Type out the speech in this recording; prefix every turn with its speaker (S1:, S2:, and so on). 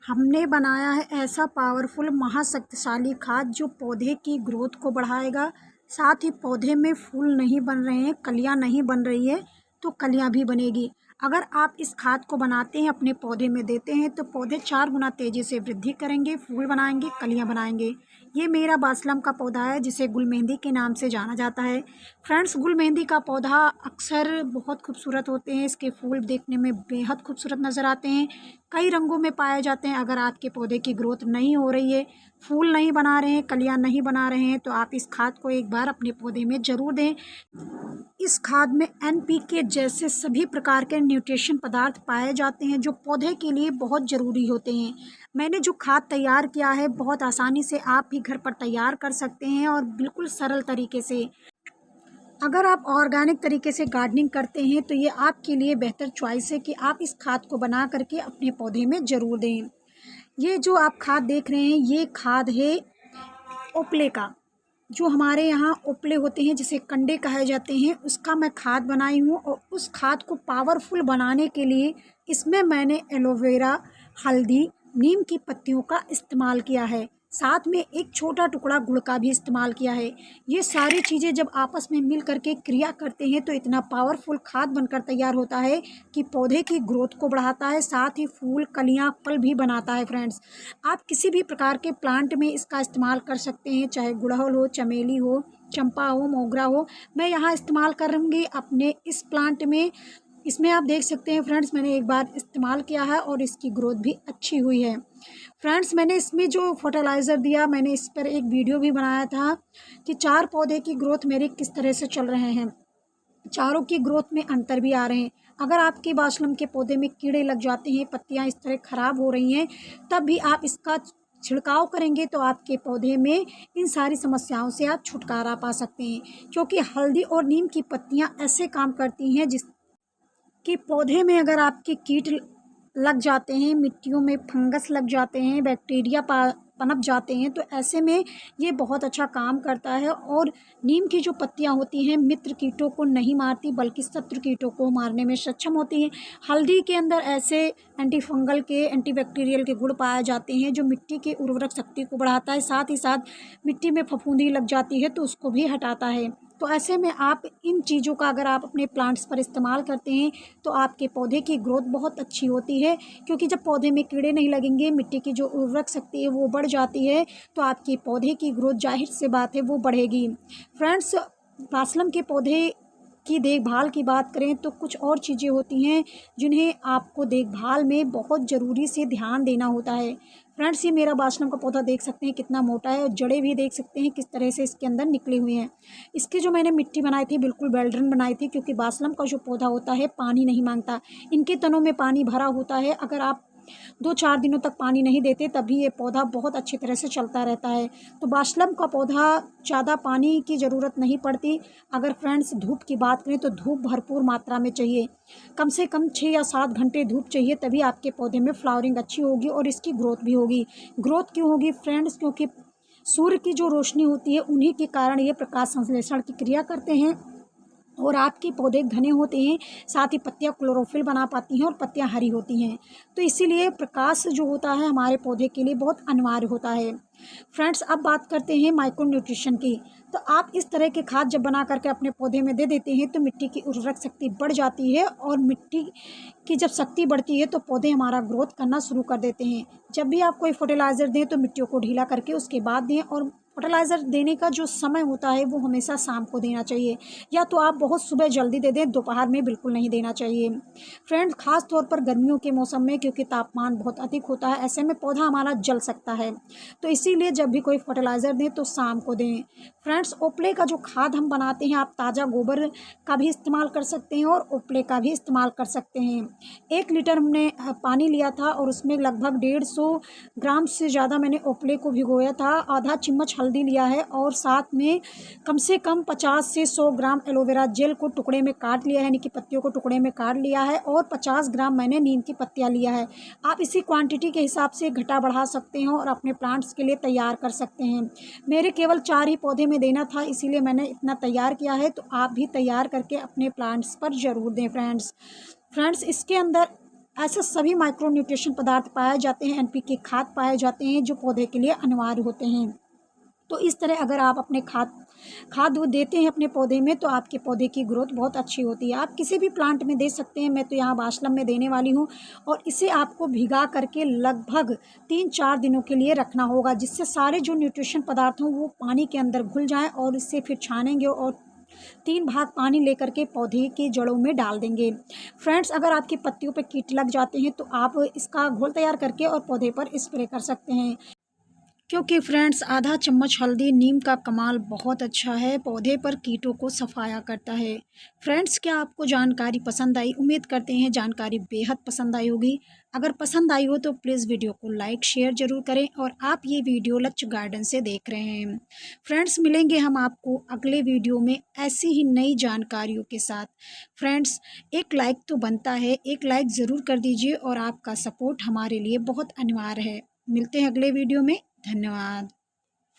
S1: हमने बनाया है ऐसा पावरफुल महाशक्तिशाली खाद जो पौधे की ग्रोथ को बढ़ाएगा। साथ ही पौधे में फूल नहीं बन रहे हैं, कलियां नहीं बन रही है तो कलियां भी बनेगी। अगर आप इस खाद को बनाते हैं, अपने पौधे में देते हैं तो पौधे 4 गुना तेज़ी से वृद्धि करेंगे, फूल बनाएंगे, कलियां बनाएंगे। ये मेरा बासलम का पौधा है जिसे गुल मेहंदी के नाम से जाना जाता है। फ्रेंड्स, गुल मेहंदी का पौधा अक्सर बहुत खूबसूरत होते हैं। इसके फूल देखने में बेहद खूबसूरत नज़र आते हैं, कई रंगों में पाए जाते हैं। अगर आपके पौधे की ग्रोथ नहीं हो रही है, फूल नहीं बना रहे हैं, कलियां नहीं बना रहे हैं तो आप इस खाद को एक बार अपने पौधे में ज़रूर दें। इस खाद में एनपीके जैसे सभी प्रकार के न्यूट्रिशन पदार्थ पाए जाते हैं जो पौधे के लिए बहुत ज़रूरी होते हैं। मैंने जो खाद तैयार किया है बहुत आसानी से आप भी घर पर तैयार कर सकते हैं और बिल्कुल सरल तरीके से। अगर आप ऑर्गेनिक तरीके से गार्डनिंग करते हैं तो ये आपके लिए बेहतर चॉइस है कि आप इस खाद को बना करके अपने पौधे में ज़रूर दें। ये जो आप खाद देख रहे हैं ये खाद है ओपले का। जो हमारे यहाँ ओपले होते हैं जिसे कंडे कहे जाते हैं, उसका मैं खाद बनाई हूँ। और उस खाद को पावरफुल बनाने के लिए इसमें मैंने एलोवेरा, हल्दी, नीम की पत्तियों का इस्तेमाल किया है। साथ में एक छोटा टुकड़ा गुड़ का भी इस्तेमाल किया है। ये सारी चीज़ें जब आपस में मिल करके क्रिया करते हैं तो इतना पावरफुल खाद बनकर तैयार होता है कि पौधे की ग्रोथ को बढ़ाता है, साथ ही फूल, कलियाँ, फल भी बनाता है। फ्रेंड्स, आप किसी भी प्रकार के प्लांट में इसका इस्तेमाल कर सकते हैं, चाहे गुड़हल हो, चमेली हो, चंपा हो, मोगरा हो। मैं यहाँ इस्तेमाल करूँगी अपने इस प्लांट में। इसमें आप देख सकते हैं फ्रेंड्स, मैंने एक बार इस्तेमाल किया है और इसकी ग्रोथ भी अच्छी हुई है। फ्रेंड्स, मैंने इसमें जो फर्टिलाइज़र दिया, मैंने इस पर एक वीडियो भी बनाया था कि 4 पौधे की ग्रोथ मेरे किस तरह से चल रहे हैं। चारों की ग्रोथ में अंतर भी आ रहे हैं। अगर आपके बासलम के पौधे में कीड़े लग जाते हैं, पत्तियां इस तरह ख़राब हो रही हैं, तब भी आप इसका छिड़काव करेंगे तो आपके पौधे में इन सारी समस्याओं से आप छुटकारा पा सकते हैं। क्योंकि हल्दी और नीम की पत्तियां ऐसे काम करती हैं जिस कि पौधे में अगर आपके कीट लग जाते हैं, मिट्टियों में फंगस लग जाते हैं, बैक्टीरिया पनप जाते हैं, तो ऐसे में ये बहुत अच्छा काम करता है। और नीम की जो पत्तियां होती हैं मित्र कीटों को नहीं मारती बल्कि शत्रु कीटों को मारने में सक्षम होती हैं। हल्दी के अंदर ऐसे एंटी फंगल के, एंटीबैक्टीरियल के गुण पाए जाते हैं जो मिट्टी की उर्वरक शक्ति को बढ़ाता है, साथ ही साथ मिट्टी में फफूंदी लग जाती है तो उसको भी हटाता है। तो ऐसे में आप इन चीज़ों का अगर आप अपने प्लांट्स पर इस्तेमाल करते हैं तो आपके पौधे की ग्रोथ बहुत अच्छी होती है। क्योंकि जब पौधे में कीड़े नहीं लगेंगे, मिट्टी की जो उर्वरक शक्ति है वो बढ़ जाती है, तो आपके पौधे की ग्रोथ जाहिर सी बात है वो बढ़ेगी। फ्रेंड्स, बासलम के पौधे की देखभाल की बात करें तो कुछ और चीज़ें होती हैं जिन्हें आपको देखभाल में बहुत ज़रूरी से ध्यान देना होता है। फ्रेंड्स, ये मेरा बासलम का पौधा देख सकते हैं कितना मोटा है और जड़ें भी देख सकते हैं किस तरह से इसके अंदर निकली हुई हैं। इसकी जो मैंने मिट्टी बनाई थी बिल्कुल बेल्ड्रन बनाई थी, क्योंकि बासलम का जो पौधा होता है पानी नहीं मांगता। इनके तनों में पानी भरा होता है। अगर आप 2-4 दिनों तक पानी नहीं देते तभी ये पौधा बहुत अच्छी तरह से चलता रहता है। तो बासलम का पौधा ज़्यादा पानी की ज़रूरत नहीं पड़ती। अगर फ्रेंड्स धूप की बात करें तो धूप भरपूर मात्रा में चाहिए, कम से कम 6 या 7 घंटे धूप चाहिए, तभी आपके पौधे में फ्लावरिंग अच्छी होगी और इसकी ग्रोथ भी होगी। ग्रोथ क्यों होगी फ्रेंड्स? क्योंकि सूर्य की जो रोशनी होती है उन्हीं के कारण ये प्रकाश संश्लेषण की क्रिया करते हैं और आपके पौधे घने होते हैं, साथ ही पत्तियां क्लोरोफिल बना पाती हैं और पत्तियां हरी होती हैं। तो इसीलिए प्रकाश जो होता है हमारे पौधे के लिए बहुत अनिवार्य होता है। फ्रेंड्स, अब बात करते हैं माइक्रो न्यूट्रिशन की। तो आप इस तरह के खाद जब बना करके अपने पौधे में दे देते हैं तो मिट्टी की उर्वरक शक्ति बढ़ जाती है और मिट्टी की जब शक्ति बढ़ती है तो पौधे हमारा ग्रोथ करना शुरू कर देते हैं। जब भी आप कोई फर्टिलाइज़र दें तो मिट्टियों को ढीला करके उसके बाद दें, और फर्टिलाइज़र देने का जो समय होता है वो हमेशा शाम को देना चाहिए, या तो आप बहुत सुबह जल्दी दे दें, दोपहर में बिल्कुल नहीं देना चाहिए। फ्रेंड्स, खास तौर पर गर्मियों के मौसम में क्योंकि तापमान बहुत अधिक होता है, ऐसे में पौधा हमारा जल सकता है, तो इसीलिए जब भी कोई फर्टिलाइज़र दें तो शाम को दें। फ्रेंड्स, ओपले का जो खाद हम बनाते हैं, आप ताज़ा गोबर का भी इस्तेमाल कर सकते हैं और ओपले का भी इस्तेमाल कर सकते हैं। 1 लीटर हमने पानी लिया था और उसमें लगभग 150 ग्राम से ज़्यादा मैंने ओपले को भिगोया था। आधा चम्मच हल्दी लिया है और साथ में कम से कम 50 से 100 ग्राम एलोवेरा जेल को टुकड़े में काट लिया है, यानी कि पत्तियों को टुकड़े में काट लिया है, और 50 ग्राम मैंने नीम की पत्तियाँ लिया है। आप इसी क्वांटिटी के हिसाब से घटा बढ़ा सकते हैं और अपने प्लांट्स के लिए तैयार कर सकते हैं। मेरे केवल 4 ही पौधे में देना था, इसीलिए मैंने इतना तैयार किया है, तो आप भी तैयार करके अपने प्लांट्स पर ज़रूर दें। फ्रेंड्स, इसके अंदर ऐसे सभी माइक्रो न्यूट्रिशन पदार्थ पाए जाते हैं, NPK खाद पाए जाते हैं जो पौधे के लिए अनिवार्य होते हैं। तो इस तरह अगर आप अपने खाद वो देते हैं अपने पौधे में, तो आपके पौधे की ग्रोथ बहुत अच्छी होती है। आप किसी भी प्लांट में दे सकते हैं, मैं तो यहाँ बाशलम में देने वाली हूँ। और इसे आपको भिगा करके लगभग 3-4 दिनों के लिए रखना होगा, जिससे सारे जो न्यूट्रिशन पदार्थ हों वो पानी के अंदर घुल जाएँ, और इससे फिर छानेंगे और 3 भाग पानी लेकर के पौधे की जड़ों में डाल देंगे। फ्रेंड्स, अगर आपकी पत्तियों पे कीट लग जाते हैं तो आप इसका घोल तैयार करके और पौधे पर स्प्रे कर सकते हैं। क्योंकि फ्रेंड्स, आधा चम्मच हल्दी नीम का कमाल बहुत अच्छा है, पौधे पर कीटों को सफाया करता है। फ्रेंड्स, क्या आपको जानकारी पसंद आई? उम्मीद करते हैं जानकारी बेहद पसंद आई होगी। अगर पसंद आई हो तो प्लीज़ वीडियो को लाइक शेयर ज़रूर करें, और आप ये वीडियो लक्ष्य गार्डन से देख रहे हैं। फ्रेंड्स, मिलेंगे हम आपको अगले वीडियो में ऐसी ही नई जानकारियों के साथ। फ्रेंड्स, एक लाइक तो बनता है, एक लाइक ज़रूर कर दीजिए, और आपका सपोर्ट हमारे लिए बहुत अनिवार्य है। मिलते हैं अगले वीडियो में। धन्यवाद।